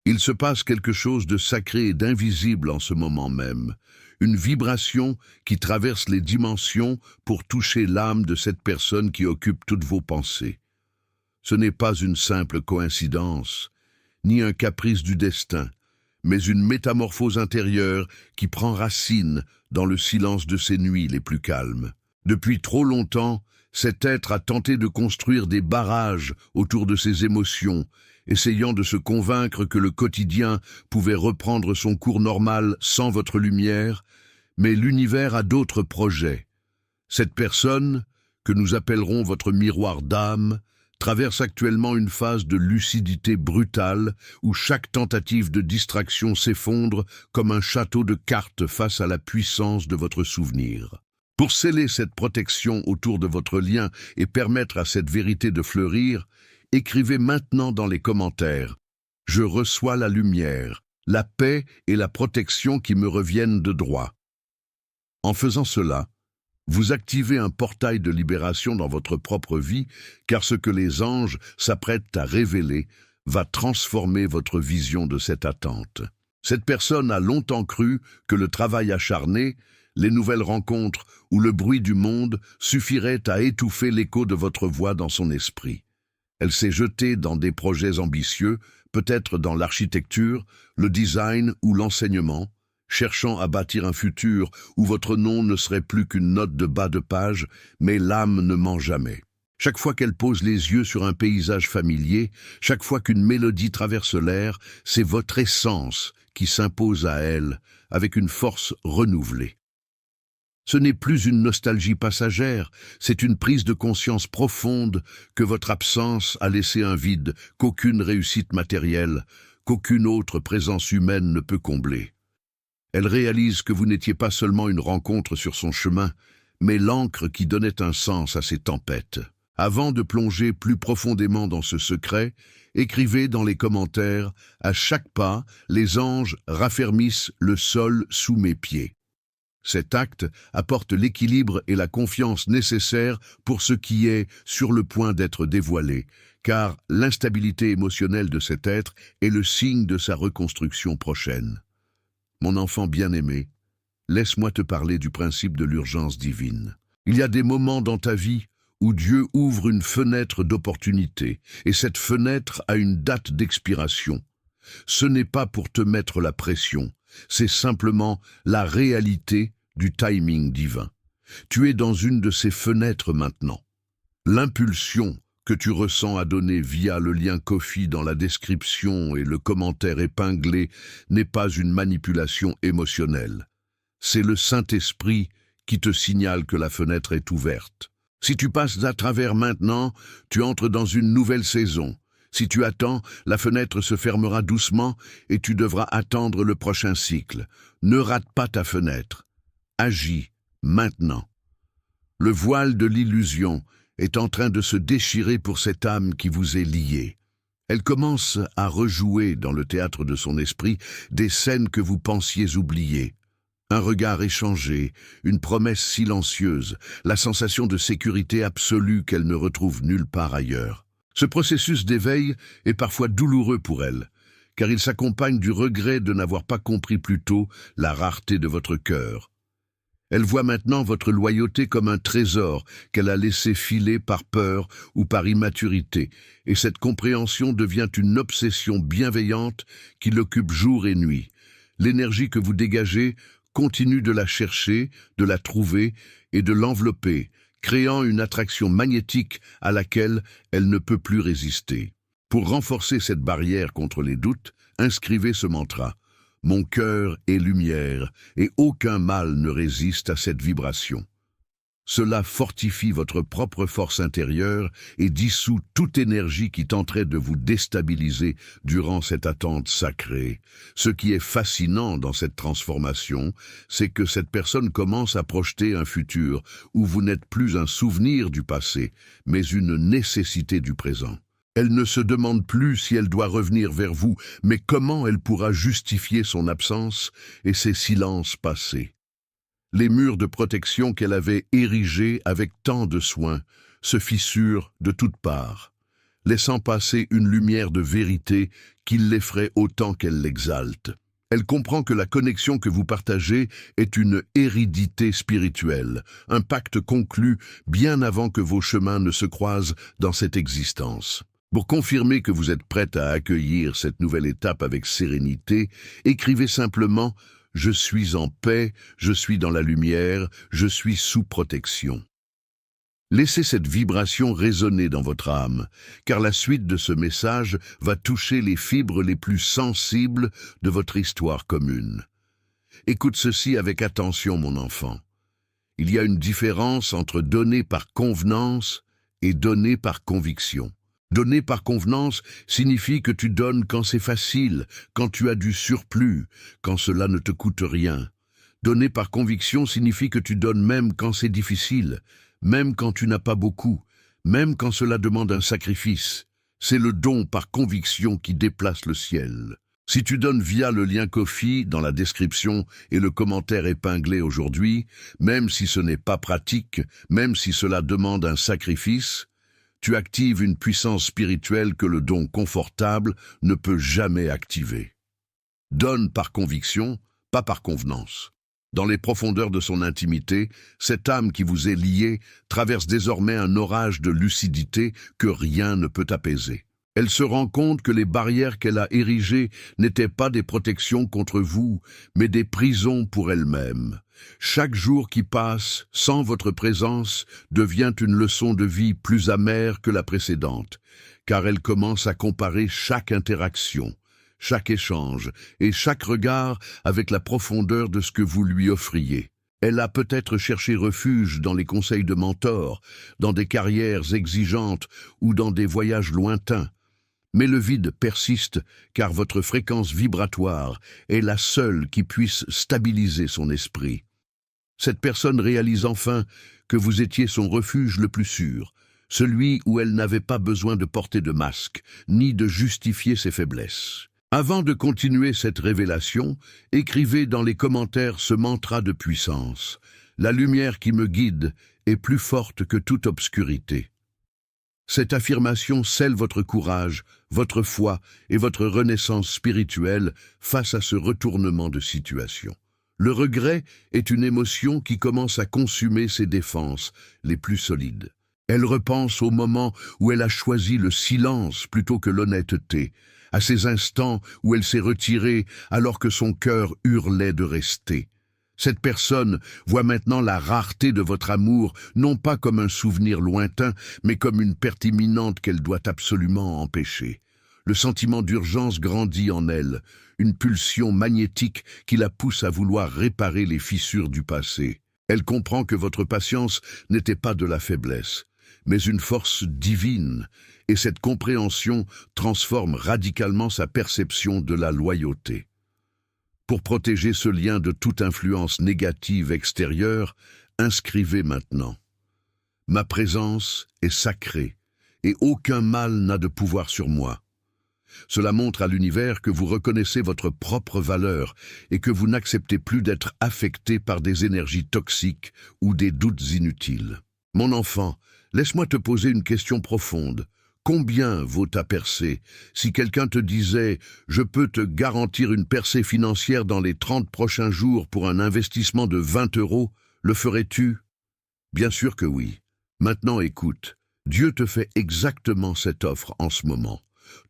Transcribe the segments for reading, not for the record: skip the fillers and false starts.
Il se passe quelque chose de sacré et d'invisible en ce moment même, une vibration qui traverse les dimensions pour toucher l'âme de cette personne qui occupe toutes vos pensées. Ce n'est pas une simple coïncidence, ni un caprice du destin, mais une métamorphose intérieure qui prend racine dans le silence de ces nuits les plus calmes. Depuis trop longtemps, cet être a tenté de construire des barrages autour de ses émotions, essayant de se convaincre que le quotidien pouvait reprendre son cours normal sans votre lumière, mais l'univers a d'autres projets. Cette personne, que nous appellerons votre miroir d'âme, traverse actuellement une phase de lucidité brutale où chaque tentative de distraction s'effondre comme un château de cartes face à la puissance de votre souvenir. Pour sceller cette protection autour de votre lien et permettre à cette vérité de fleurir, écrivez maintenant dans les commentaires « Je reçois la lumière, la paix et la protection qui me reviennent de droit ». En faisant cela, vous activez un portail de libération dans votre propre vie, car ce que les anges s'apprêtent à révéler va transformer votre vision de cette attente. Cette personne a longtemps cru que le travail acharné, les nouvelles rencontres ou le bruit du monde suffiraient à étouffer l'écho de votre voix dans son esprit. Elle s'est jetée dans des projets ambitieux, peut-être dans l'architecture, le design ou l'enseignement, cherchant à bâtir un futur où votre nom ne serait plus qu'une note de bas de page, mais l'âme ne ment jamais. Chaque fois qu'elle pose les yeux sur un paysage familier, chaque fois qu'une mélodie traverse l'air, c'est votre essence qui s'impose à elle, avec une force renouvelée. Ce n'est plus une nostalgie passagère, c'est une prise de conscience profonde que votre absence a laissé un vide qu'aucune réussite matérielle, qu'aucune autre présence humaine ne peut combler. Elle réalise que vous n'étiez pas seulement une rencontre sur son chemin, mais l'encre qui donnait un sens à ses tempêtes. Avant de plonger plus profondément dans ce secret, écrivez dans les commentaires « À chaque pas, les anges raffermissent le sol sous mes pieds ». Cet acte apporte l'équilibre et la confiance nécessaires pour ce qui est sur le point d'être dévoilé, car l'instabilité émotionnelle de cet être est le signe de sa reconstruction prochaine. Mon enfant bien-aimé, laisse-moi te parler du principe de l'urgence divine. Il y a des moments dans ta vie où Dieu ouvre une fenêtre d'opportunité, et cette fenêtre a une date d'expiration. Ce n'est pas pour te mettre la pression, c'est simplement la réalité du timing divin. Tu es dans une de ces fenêtres maintenant. L'impulsion que tu ressens à donner via le lien Ko-fi dans la description et le commentaire épinglé n'est pas une manipulation émotionnelle. C'est le Saint-Esprit qui te signale que la fenêtre est ouverte. Si tu passes à travers maintenant, tu entres dans une nouvelle saison. Si tu attends, la fenêtre se fermera doucement et tu devras attendre le prochain cycle. Ne rate pas ta fenêtre. Agis maintenant. Le voile de l'illusion est en train de se déchirer pour cette âme qui vous est liée. Elle commence à rejouer dans le théâtre de son esprit des scènes que vous pensiez oublier. Un regard échangé, une promesse silencieuse, la sensation de sécurité absolue qu'elle ne retrouve nulle part ailleurs. Ce processus d'éveil est parfois douloureux pour elle, car il s'accompagne du regret de n'avoir pas compris plus tôt la rareté de votre cœur. Elle voit maintenant votre loyauté comme un trésor qu'elle a laissé filer par peur ou par immaturité, et cette compréhension devient une obsession bienveillante qui l'occupe jour et nuit. L'énergie que vous dégagez continue de la chercher, de la trouver et de l'envelopper, créant une attraction magnétique à laquelle elle ne peut plus résister. Pour renforcer cette barrière contre les doutes, inscrivez ce mantra. Mon cœur est lumière, et aucun mal ne résiste à cette vibration. Cela fortifie votre propre force intérieure et dissout toute énergie qui tenterait de vous déstabiliser durant cette attente sacrée. Ce qui est fascinant dans cette transformation, c'est que cette personne commence à projeter un futur où vous n'êtes plus un souvenir du passé, mais une nécessité du présent. Elle ne se demande plus si elle doit revenir vers vous, mais comment elle pourra justifier son absence et ses silences passés. Les murs de protection qu'elle avait érigés avec tant de soin se fissurent de toutes parts. laissant passer une lumière de vérité qui l'effraie autant qu'elle l'exalte. Elle comprend que la connexion que vous partagez est une hérédité spirituelle, un pacte conclu bien avant que vos chemins ne se croisent dans cette existence. Pour confirmer que vous êtes prête à accueillir cette nouvelle étape avec sérénité, écrivez simplement « Je suis en paix, je suis dans la lumière, je suis sous protection ». Laissez cette vibration résonner dans votre âme, car la suite de ce message va toucher les fibres les plus sensibles de votre histoire commune. Écoute ceci avec attention, mon enfant. Il y a une différence entre donner par convenance et donner par conviction. Donner par convenance signifie que tu donnes quand c'est facile, quand tu as du surplus, quand cela ne te coûte rien. Donner par conviction signifie que tu donnes même quand c'est difficile, même quand tu n'as pas beaucoup, même quand cela demande un sacrifice. C'est le don par conviction qui déplace le ciel. Si tu donnes via le lien Ko-fi dans la description et le commentaire épinglé aujourd'hui, même si ce n'est pas pratique, même si cela demande un sacrifice, tu actives une puissance spirituelle que le don confortable ne peut jamais activer. Donne par conviction, pas par convenance. Dans les profondeurs de son intimité, cette âme qui vous est liée traverse désormais un orage de lucidité que rien ne peut apaiser. Elle se rend compte que les barrières qu'elle a érigées n'étaient pas des protections contre vous, mais des prisons pour elle-même. Chaque jour qui passe sans votre présence devient une leçon de vie plus amère que la précédente, car elle commence à comparer chaque interaction, chaque échange et chaque regard avec la profondeur de ce que vous lui offriez. Elle a peut-être cherché refuge dans les conseils de mentors, dans des carrières exigeantes ou dans des voyages lointains. Mais le vide persiste car votre fréquence vibratoire est la seule qui puisse stabiliser son esprit. Cette personne réalise enfin que vous étiez son refuge le plus sûr, celui où elle n'avait pas besoin de porter de masque, ni de justifier ses faiblesses. Avant de continuer cette révélation, écrivez dans les commentaires ce mantra de puissance. La lumière qui me guide est plus forte que toute obscurité. Cette affirmation scelle votre courage, votre foi et votre renaissance spirituelle face à ce retournement de situation. Le regret est une émotion qui commence à consumer ses défenses les plus solides. Elle repense au moment où elle a choisi le silence plutôt que l'honnêteté, à ces instants où elle s'est retirée alors que son cœur hurlait de rester. Cette personne voit maintenant la rareté de votre amour, non pas comme un souvenir lointain, mais comme une perte imminente qu'elle doit absolument empêcher. Le sentiment d'urgence grandit en elle, une pulsion magnétique qui la pousse à vouloir réparer les fissures du passé. Elle comprend que votre patience n'était pas de la faiblesse, mais une force divine, et cette compréhension transforme radicalement sa perception de la loyauté. Pour protéger ce lien de toute influence négative extérieure, inscrivez maintenant. Ma présence est sacrée, et aucun mal n'a de pouvoir sur moi. Cela montre à l'univers que vous reconnaissez votre propre valeur et que vous n'acceptez plus d'être affecté par des énergies toxiques ou des doutes inutiles. Mon enfant, laisse-moi te poser une question profonde. Combien vaut ta percée? Si quelqu'un te disait « Je peux te garantir une percée financière dans les 30 prochains jours pour un investissement de 20 €, le ferais-tu » Bien sûr que oui. Maintenant écoute, Dieu te fait exactement cette offre en ce moment.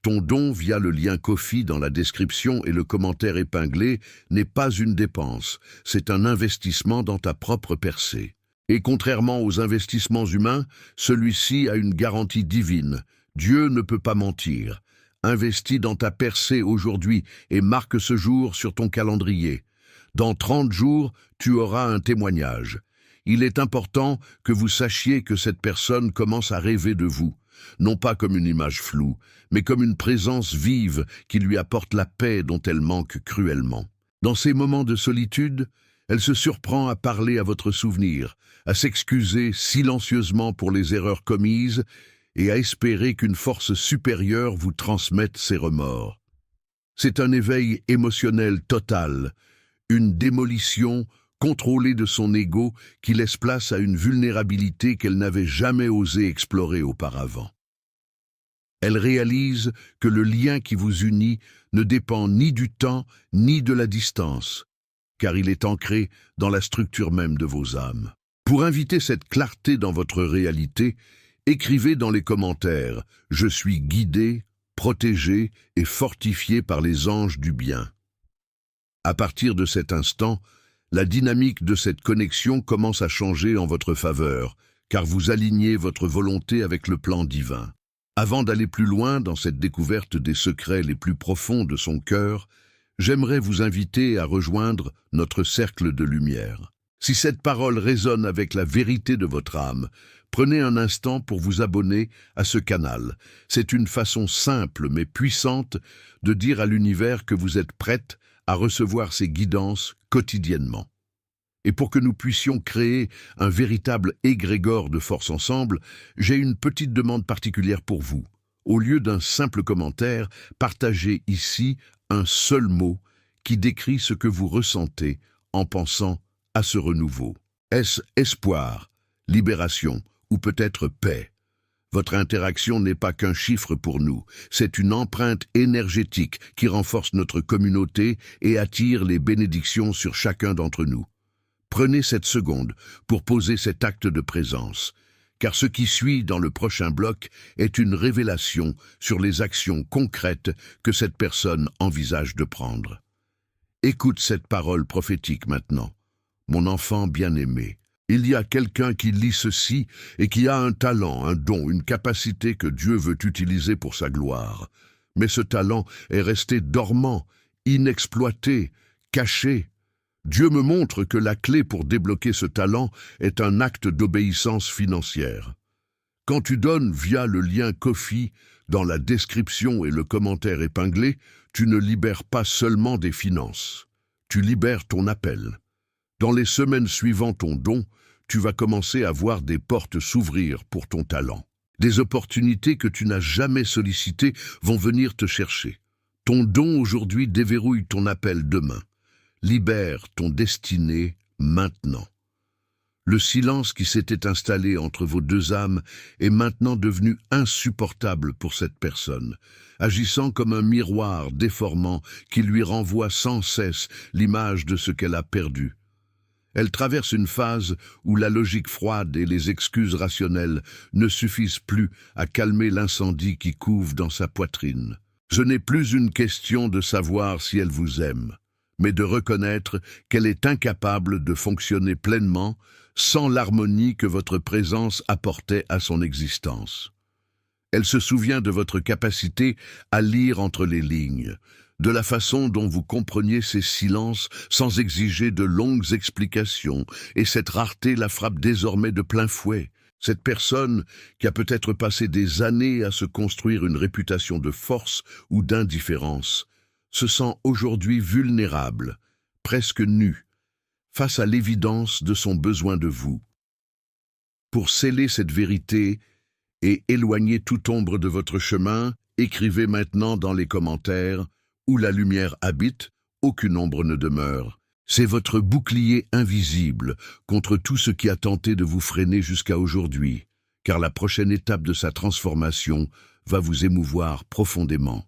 Ton don via le lien Ko-fi dans la description et le commentaire épinglé n'est pas une dépense, c'est un investissement dans ta propre percée. Et contrairement aux investissements humains, celui-ci a une garantie divine. Dieu ne peut pas mentir. Investis dans ta percée aujourd'hui et marque ce jour sur ton calendrier. Dans 30 jours, tu auras un témoignage. Il est important que vous sachiez que cette personne commence à rêver de vous, non pas comme une image floue, mais comme une présence vive qui lui apporte la paix dont elle manque cruellement. Dans ces moments de solitude, elle se surprend à parler à votre souvenir, à s'excuser silencieusement pour les erreurs commises et à espérer qu'une force supérieure vous transmette ses remords. C'est un éveil émotionnel total, une démolition contrôlée de son ego qui laisse place à une vulnérabilité qu'elle n'avait jamais osé explorer auparavant. Elle réalise que le lien qui vous unit ne dépend ni du temps ni de la distance, car il est ancré dans la structure même de vos âmes. Pour inviter cette clarté dans votre réalité, écrivez dans les commentaires « Je suis guidé, protégé et fortifié par les anges du bien ». À partir de cet instant, la dynamique de cette connexion commence à changer en votre faveur, car vous alignez votre volonté avec le plan divin. Avant d'aller plus loin dans cette découverte des secrets les plus profonds de son cœur, j'aimerais vous inviter à rejoindre notre cercle de lumière. Si cette parole résonne avec la vérité de votre âme, prenez un instant pour vous abonner à ce canal. C'est une façon simple mais puissante de dire à l'univers que vous êtes prête à recevoir ses guidances quotidiennement. Et pour que nous puissions créer un véritable égrégore de force ensemble, j'ai une petite demande particulière pour vous. Au lieu d'un simple commentaire, partagez ici un seul mot qui décrit ce que vous ressentez en pensant à ce renouveau. Est-ce espoir, libération ou peut-être paix? Votre interaction n'est pas qu'un chiffre pour nous, c'est une empreinte énergétique qui renforce notre communauté et attire les bénédictions sur chacun d'entre nous. Prenez cette seconde pour poser cet acte de présence, car ce qui suit dans le prochain bloc est une révélation sur les actions concrètes que cette personne envisage de prendre. Écoute cette parole prophétique maintenant. Mon enfant bien-aimé, il y a quelqu'un qui lit ceci et qui a un talent, un don, une capacité que Dieu veut utiliser pour sa gloire. Mais ce talent est resté dormant, inexploité, caché. Dieu me montre que la clé pour débloquer ce talent est un acte d'obéissance financière. Quand tu donnes via le lien Ko-fi dans la description et le commentaire épinglé, tu ne libères pas seulement des finances, tu libères ton appel. Dans les semaines suivant ton don, tu vas commencer à voir des portes s'ouvrir pour ton talent. Des opportunités que tu n'as jamais sollicitées vont venir te chercher. Ton don aujourd'hui déverrouille ton appel demain. Libère ton destiné maintenant. Le silence qui s'était installé entre vos deux âmes est maintenant devenu insupportable pour cette personne, agissant comme un miroir déformant qui lui renvoie sans cesse l'image de ce qu'elle a perdu. Elle traverse une phase où la logique froide et les excuses rationnelles ne suffisent plus à calmer l'incendie qui couve dans sa poitrine. Ce n'est plus une question de savoir si elle vous aime, mais de reconnaître qu'elle est incapable de fonctionner pleinement sans l'harmonie que votre présence apportait à son existence. Elle se souvient de votre capacité à lire entre les lignes, de la façon dont vous compreniez ces silences sans exiger de longues explications, et cette rareté la frappe désormais de plein fouet. Cette personne, qui a peut-être passé des années à se construire une réputation de force ou d'indifférence, se sent aujourd'hui vulnérable, presque nue, face à l'évidence de son besoin de vous. Pour sceller cette vérité et éloigner toute ombre de votre chemin, écrivez maintenant dans les commentaires « Où la lumière habite, aucune ombre ne demeure ». C'est votre bouclier invisible contre tout ce qui a tenté de vous freiner jusqu'à aujourd'hui, car la prochaine étape de sa transformation va vous émouvoir profondément.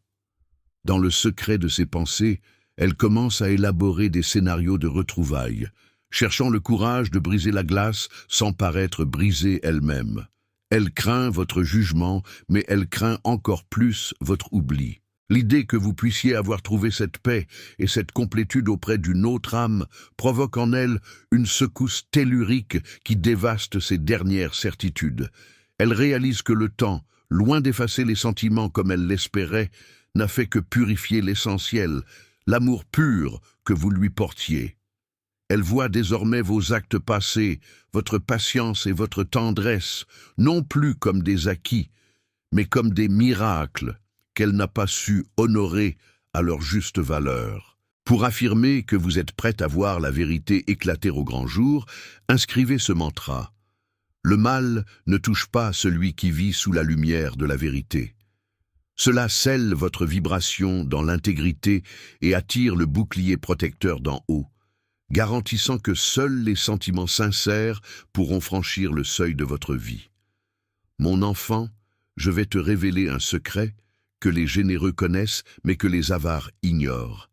Dans le secret de ses pensées, elle commence à élaborer des scénarios de retrouvailles, cherchant le courage de briser la glace sans paraître brisée elle-même. Elle craint votre jugement, mais elle craint encore plus votre oubli. L'idée que vous puissiez avoir trouvé cette paix et cette complétude auprès d'une autre âme provoque en elle une secousse tellurique qui dévaste ses dernières certitudes. Elle réalise que le temps, loin d'effacer les sentiments comme elle l'espérait, n'a fait que purifier l'essentiel, l'amour pur que vous lui portiez. Elle voit désormais vos actes passés, votre patience et votre tendresse, non plus comme des acquis, mais comme des miracles qu'elle n'a pas su honorer à leur juste valeur. Pour affirmer que vous êtes prête à voir la vérité éclater au grand jour, inscrivez ce mantra. Le mal ne touche pas celui qui vit sous la lumière de la vérité. Cela scelle votre vibration dans l'intégrité et attire le bouclier protecteur d'en haut, garantissant que seuls les sentiments sincères pourront franchir le seuil de votre vie. Mon enfant, Je vais te révéler un secret que les généreux connaissent, mais que les avares ignorent.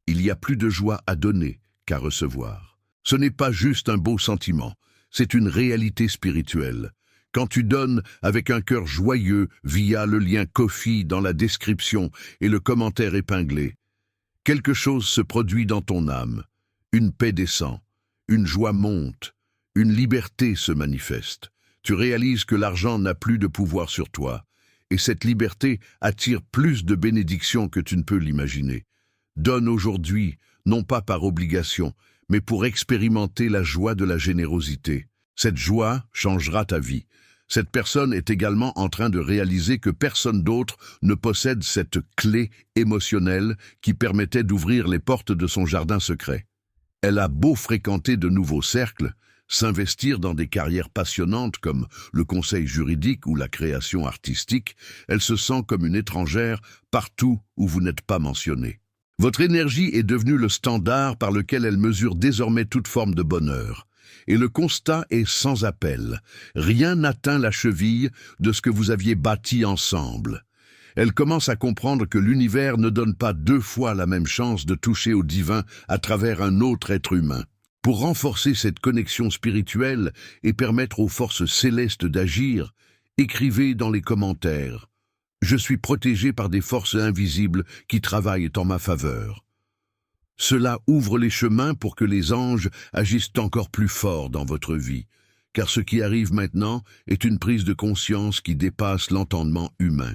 Il y a plus de joie à donner qu'à recevoir. Ce n'est pas juste un beau sentiment, c'est une réalité spirituelle. Quand tu donnes avec un cœur joyeux via le lien Ko-fi dans la description et le commentaire épinglé, quelque chose se produit dans ton âme. Une paix descend, une joie monte, une liberté se manifeste. Tu réalises que l'argent n'a plus de pouvoir sur toi, et cette liberté attire plus de bénédictions que tu ne peux l'imaginer. Donne aujourd'hui, non pas par obligation, mais pour expérimenter la joie de la générosité. Cette joie changera ta vie. Cette personne est également en train de réaliser que personne d'autre ne possède cette clé émotionnelle qui permettait d'ouvrir les portes de son jardin secret. Elle a beau fréquenter de nouveaux cercles, s'investir dans des carrières passionnantes comme le conseil juridique ou la création artistique, elle se sent comme une étrangère partout où vous n'êtes pas mentionné. Votre énergie est devenue le standard par lequel elle mesure désormais toute forme de bonheur. Et le constat est sans appel. Rien n'atteint la cheville de ce que vous aviez bâti ensemble. Elle commence à comprendre que l'univers ne donne pas deux fois la même chance de toucher au divin à travers un autre être humain. Pour renforcer cette connexion spirituelle et permettre aux forces célestes d'agir, écrivez dans les commentaires « Je suis protégé par des forces invisibles qui travaillent en ma faveur ». Cela ouvre les chemins pour que les anges agissent encore plus fort dans votre vie, car ce qui arrive maintenant est une prise de conscience qui dépasse l'entendement humain.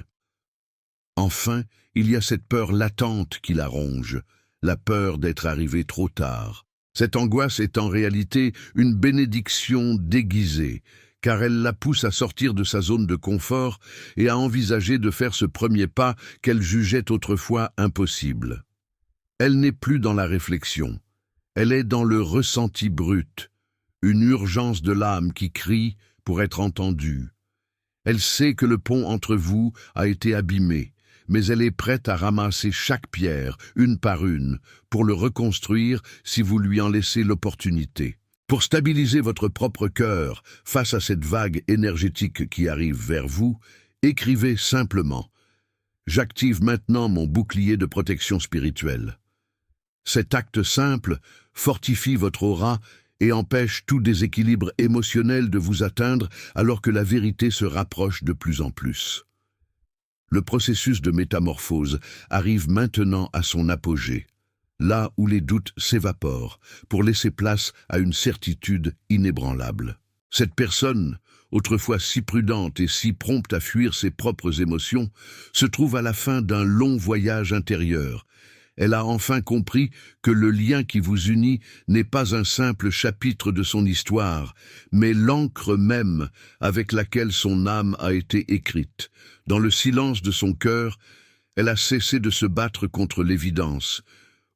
Enfin, il y a cette peur latente qui la ronge, la peur d'être arrivé trop tard. Cette angoisse est en réalité une bénédiction déguisée, car elle la pousse à sortir de sa zone de confort et à envisager de faire ce premier pas qu'elle jugeait autrefois impossible. Elle n'est plus dans la réflexion, elle est dans le ressenti brut, une urgence de l'âme qui crie pour être entendue. Elle sait que le pont entre vous a été abîmé, mais elle est prête à ramasser chaque pierre, une par une, pour le reconstruire si vous lui en laissez l'opportunité. Pour stabiliser votre propre cœur face à cette vague énergétique qui arrive vers vous, écrivez simplement « J'active maintenant mon bouclier de protection spirituelle ». Cet acte simple fortifie votre aura et empêche tout déséquilibre émotionnel de vous atteindre alors que la vérité se rapproche de plus en plus. Le processus de métamorphose arrive maintenant à son apogée, là où les doutes s'évaporent, pour laisser place à une certitude inébranlable. Cette personne, autrefois si prudente et si prompte à fuir ses propres émotions, se trouve à la fin d'un long voyage intérieur. Elle a enfin compris que le lien qui vous unit n'est pas un simple chapitre de son histoire, mais l'encre même avec laquelle son âme a été écrite. Dans le silence de son cœur, elle a cessé de se battre contre l'évidence.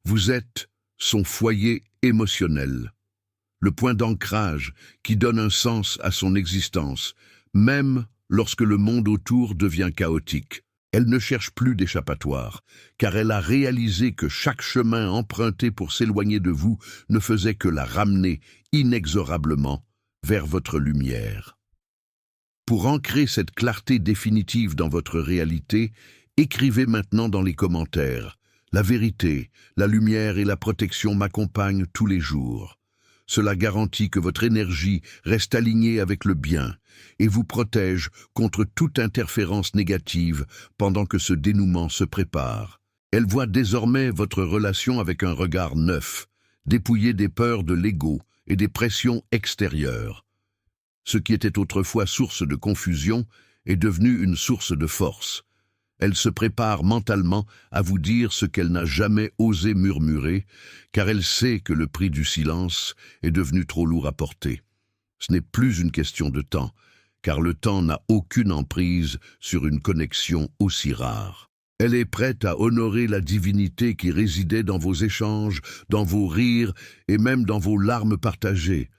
Vous êtes son foyer émotionnel, le point d'ancrage qui donne un sens à son existence, même lorsque le monde autour devient chaotique. Elle ne cherche plus d'échappatoire, car elle a réalisé que chaque chemin emprunté pour s'éloigner de vous ne faisait que la ramener inexorablement vers votre lumière. Pour ancrer cette clarté définitive dans votre réalité, écrivez maintenant dans les commentaires « La vérité, la lumière et la protection m'accompagnent tous les jours ». Cela garantit que votre énergie reste alignée avec le bien et vous protège contre toute interférence négative pendant que ce dénouement se prépare. Elle voit désormais votre relation avec un regard neuf, dépouillé des peurs de l'ego et des pressions extérieures. Ce qui était autrefois source de confusion est devenu une source de force. Elle se prépare mentalement à vous dire ce qu'elle n'a jamais osé murmurer, car elle sait que le prix du silence est devenu trop lourd à porter. Ce n'est plus une question de temps, car le temps n'a aucune emprise sur une connexion aussi rare. Elle est prête à honorer la divinité qui résidait dans vos échanges, dans vos rires et même dans vos larmes partagées.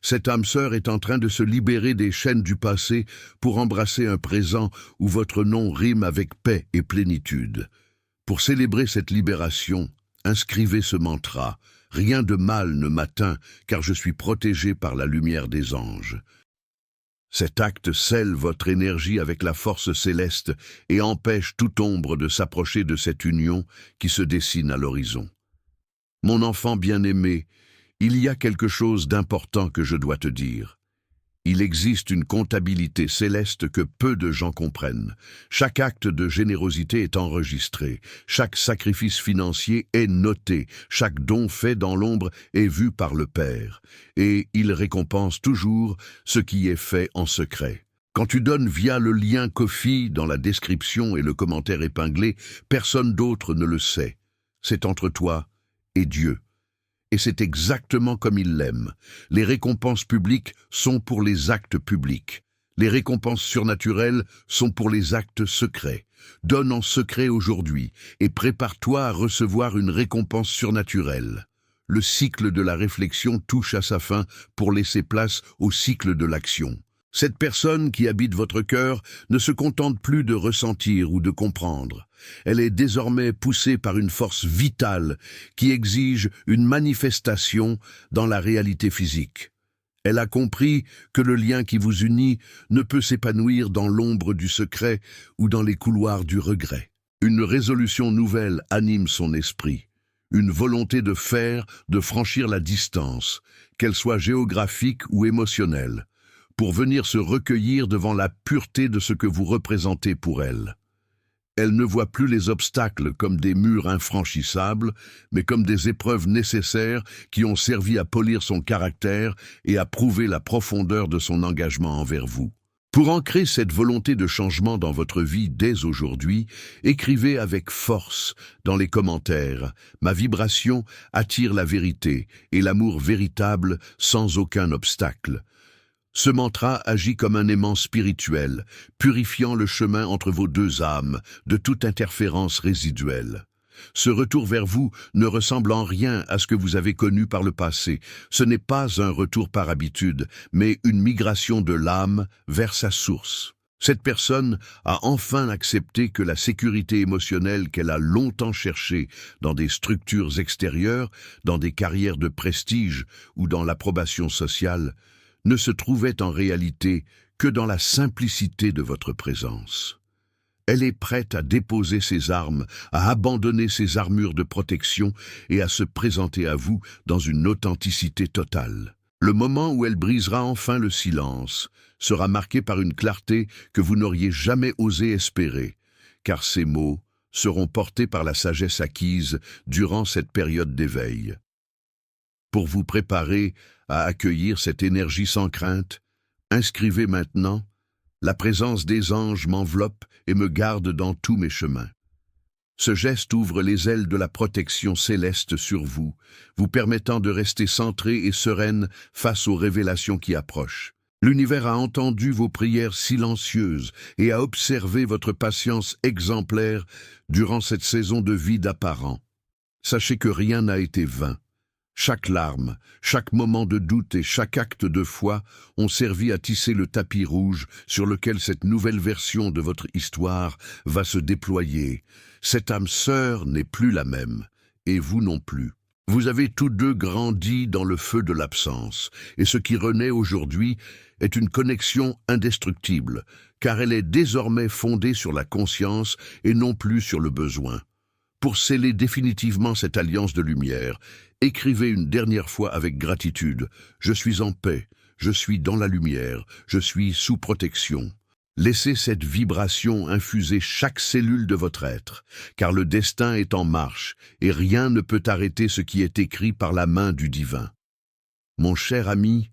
Cette âme sœur est en train de se libérer des chaînes du passé pour embrasser un présent où votre nom rime avec paix et plénitude. Pour célébrer cette libération, inscrivez ce mantra « Rien de mal ne m'atteint, car je suis protégé par la lumière des anges ». Cet acte scelle votre énergie avec la force céleste et empêche toute ombre de s'approcher de cette union qui se dessine à l'horizon. Mon enfant bien-aimé, il y a quelque chose d'important que je dois te dire. Il existe une comptabilité céleste que peu de gens comprennent. Chaque acte de générosité est enregistré, chaque sacrifice financier est noté, chaque don fait dans l'ombre est vu par le Père, et il récompense toujours ce qui est fait en secret. Quand tu donnes via le lien Ko-fi dans la description et le commentaire épinglé, personne d'autre ne le sait. C'est entre toi et Dieu. Et c'est exactement comme il l'aime. Les récompenses publiques sont pour les actes publics. Les récompenses surnaturelles sont pour les actes secrets. Donne en secret aujourd'hui et prépare-toi à recevoir une récompense surnaturelle. Le cycle de la réflexion touche à sa fin pour laisser place au cycle de l'action. Cette personne qui habite votre cœur ne se contente plus de ressentir ou de comprendre. Elle est désormais poussée par une force vitale qui exige une manifestation dans la réalité physique. Elle a compris que le lien qui vous unit ne peut s'épanouir dans l'ombre du secret ou dans les couloirs du regret. Une résolution nouvelle anime son esprit. Une volonté de faire, de franchir la distance, qu'elle soit géographique ou émotionnelle, pour venir se recueillir devant la pureté de ce que vous représentez pour elle. Elle ne voit plus les obstacles comme des murs infranchissables, mais comme des épreuves nécessaires qui ont servi à polir son caractère et à prouver la profondeur de son engagement envers vous. Pour ancrer cette volonté de changement dans votre vie dès aujourd'hui, écrivez avec force dans les commentaires « Ma vibration attire la vérité et l'amour véritable sans aucun obstacle ». Ce mantra agit comme un aimant spirituel, purifiant le chemin entre vos deux âmes de toute interférence résiduelle. Ce retour vers vous ne ressemble en rien à ce que vous avez connu par le passé. Ce n'est pas un retour par habitude, mais une migration de l'âme vers sa source. Cette personne a enfin accepté que la sécurité émotionnelle qu'elle a longtemps cherchée dans des structures extérieures, dans des carrières de prestige ou dans l'approbation sociale, ne se trouvait en réalité que dans la simplicité de votre présence. Elle est prête à déposer ses armes, à abandonner ses armures de protection et à se présenter à vous dans une authenticité totale. Le moment où elle brisera enfin le silence sera marqué par une clarté que vous n'auriez jamais osé espérer, car ces mots seront portés par la sagesse acquise durant cette période d'éveil. Pour vous préparer à accueillir cette énergie sans crainte, inscrivez maintenant « La présence des anges m'enveloppe et me garde dans tous mes chemins ». Ce geste ouvre les ailes de la protection céleste sur vous, vous permettant de rester centrée et sereine face aux révélations qui approchent. L'univers a entendu vos prières silencieuses et a observé votre patience exemplaire durant cette saison de vide apparent. Sachez que rien n'a été vain. Chaque larme, chaque moment de doute et chaque acte de foi ont servi à tisser le tapis rouge sur lequel cette nouvelle version de votre histoire va se déployer. Cette âme sœur n'est plus la même, et vous non plus. Vous avez tous deux grandi dans le feu de l'absence, et ce qui renaît aujourd'hui est une connexion indestructible, car elle est désormais fondée sur la conscience et non plus sur le besoin. Pour sceller définitivement cette alliance de lumière, écrivez une dernière fois avec gratitude « Je suis en paix, je suis dans la lumière, je suis sous protection ». Laissez cette vibration infuser chaque cellule de votre être, car le destin est en marche et rien ne peut arrêter ce qui est écrit par la main du divin. Mon cher ami,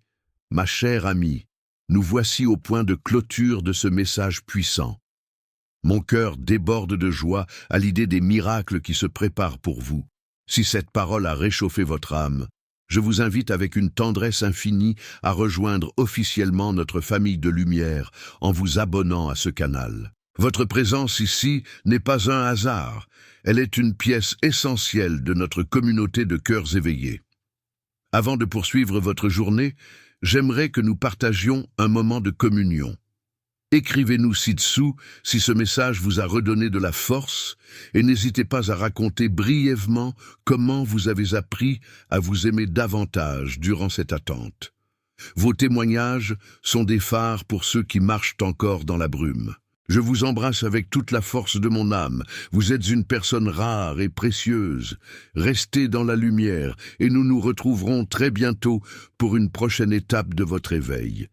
ma chère amie, nous voici au point de clôture de ce message puissant. Mon cœur déborde de joie à l'idée des miracles qui se préparent pour vous. Si cette parole a réchauffé votre âme, je vous invite avec une tendresse infinie à rejoindre officiellement notre famille de lumière en vous abonnant à ce canal. Votre présence ici n'est pas un hasard, elle est une pièce essentielle de notre communauté de cœurs éveillés. Avant de poursuivre votre journée, j'aimerais que nous partagions un moment de communion. Écrivez-nous ci-dessous si ce message vous a redonné de la force et n'hésitez pas à raconter brièvement comment vous avez appris à vous aimer davantage durant cette attente. Vos témoignages sont des phares pour ceux qui marchent encore dans la brume. Je vous embrasse avec toute la force de mon âme. Vous êtes une personne rare et précieuse. Restez dans la lumière et nous nous retrouverons très bientôt pour une prochaine étape de votre éveil.